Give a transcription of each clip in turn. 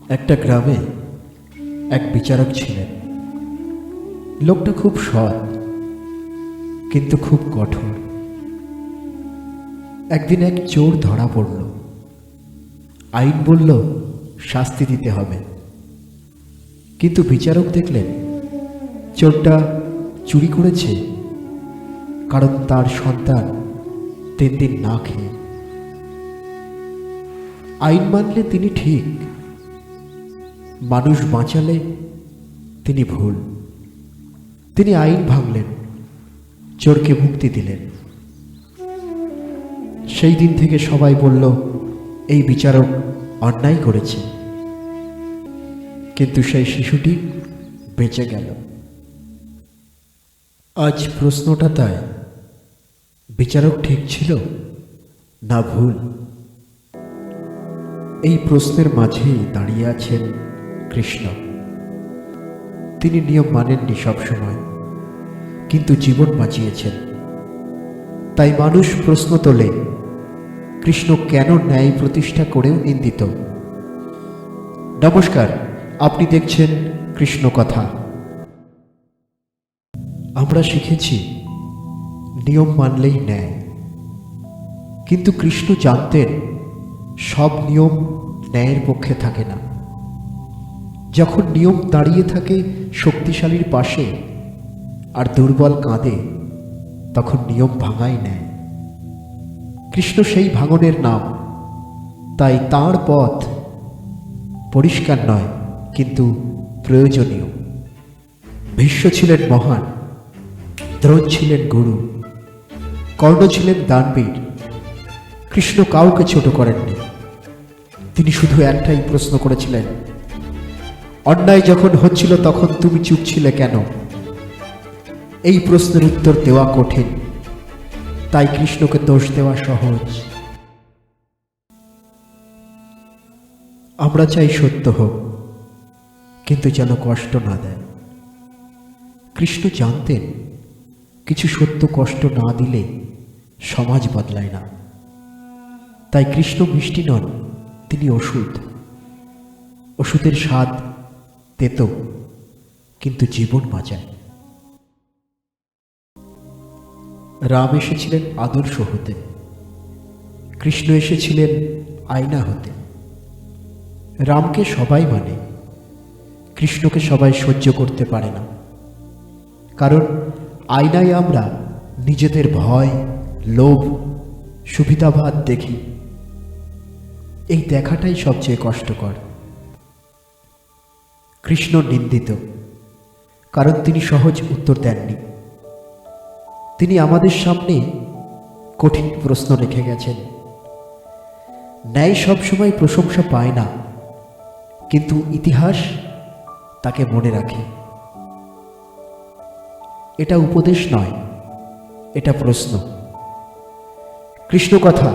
একটা গ্রামে এক বিচারক ছিলেন। লোকটা খুব সৎ, কিন্তু খুব কঠোর। একদিন এক চোর ধরা পড়ল। আইন বলল শাস্তি দিতে হবে, কিন্তু বিচারক দেখলেন চোরটা চুরি করেছে কারণ তার সন্তান 3 দিন না খেয়ে। আইন মানলে তিনি ঠিক, মানুষ বাঁচালে তিনি ভুল। তিনি আইন ভাঙলেন, চোরকে মুক্তি দিলেন। সেই দিন থেকে সবাই বলল এই বিচারক অন্যায় করেছে, কিন্তু সেই শিশুটি বেঁচে গেল। আজ প্রশ্নটা তাই, বিচারক ঠিক ছিল না ভুল? এই প্রশ্নের মাঝেই দাঁড়িয়ে আছেন কৃষ্ণ। তিনি নিয়ম মানেননি সবসময়, কিন্তু জীবন বাঁচিয়েছেন। তাই মানুষ প্রশ্ন তোলে, কৃষ্ণ কেন ন্যায় প্রতিষ্ঠা করেও নিন্দিত? নমস্কার, আপনি দেখছেন কৃষ্ণ কথা। আমরা শিখেছি নিয়ম মানলেই ন্যায়, কিন্তু কৃষ্ণ জানতেন সব নিয়ম ন্যায়ের পক্ষে থাকে না। যখন নিয়ম দাঁড়িয়ে থাকে শক্তিশালীর পাশে আর দুর্বল কাঁদে, তখন নিয়ম ভাঙাই ন্যায়। কৃষ্ণ সেই ভাঙনের নাম, তাই তাঁর পথ পরিষ্কার নয়, কিন্তু প্রয়োজনীয়। ভীষ্ম ছিলেন মহান, দ্রোণ ছিলেন গুরু, কর্ণ ছিলেন দানবীর। কৃষ্ণ কাউকে ছোট করেননি। তিনি শুধু একটাই প্রশ্ন করেছিলেন, অন্যায় যখন হচ্ছিল তখন তুমি চুপ ছিলে কেন? এই প্রশ্নের উত্তর দেওয়া কঠিন, তাই কৃষ্ণকে দোষ দেওয়া সহজ। আমরা চাই সত্য হোক, কিন্তু যেন কষ্ট না দেয়। কৃষ্ণ জানতেন কিছু সত্য কষ্ট না দিলে সমাজ বদলায় না। তাই কৃষ্ণ মিষ্টি নন, তিনি ওষুধ। ওষুধের স্বাদ তেতো, কিন্তু জীবন বাঁচায়। রাম এসেছিলেন আদর্শ হতে, কৃষ্ণ এসেছিলেন আয়না হতে। রামকে সবাই মানে, কৃষ্ণকে সবাই সহ্য করতে পারে না। কারণ আয়নায় আমরা নিজেদের ভয়, লোভ, সুবিধাবাদ দেখি। এই দেখাটাই সবচেয়ে কষ্টকর। কৃষ্ণ নিন্দিত, কারণ তিনি সহজ উত্তর দেননি। তিনি আমাদের সামনে কঠিন প্রশ্ন রেখে গেছেন। ন্যায় সবসময় প্রশংসা পায় না, কিন্তু ইতিহাস তাকে মনে রাখে। এটা উপদেশ নয়, এটা প্রশ্ন। কৃষ্ণ কথা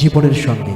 জীবনের সঙ্গে।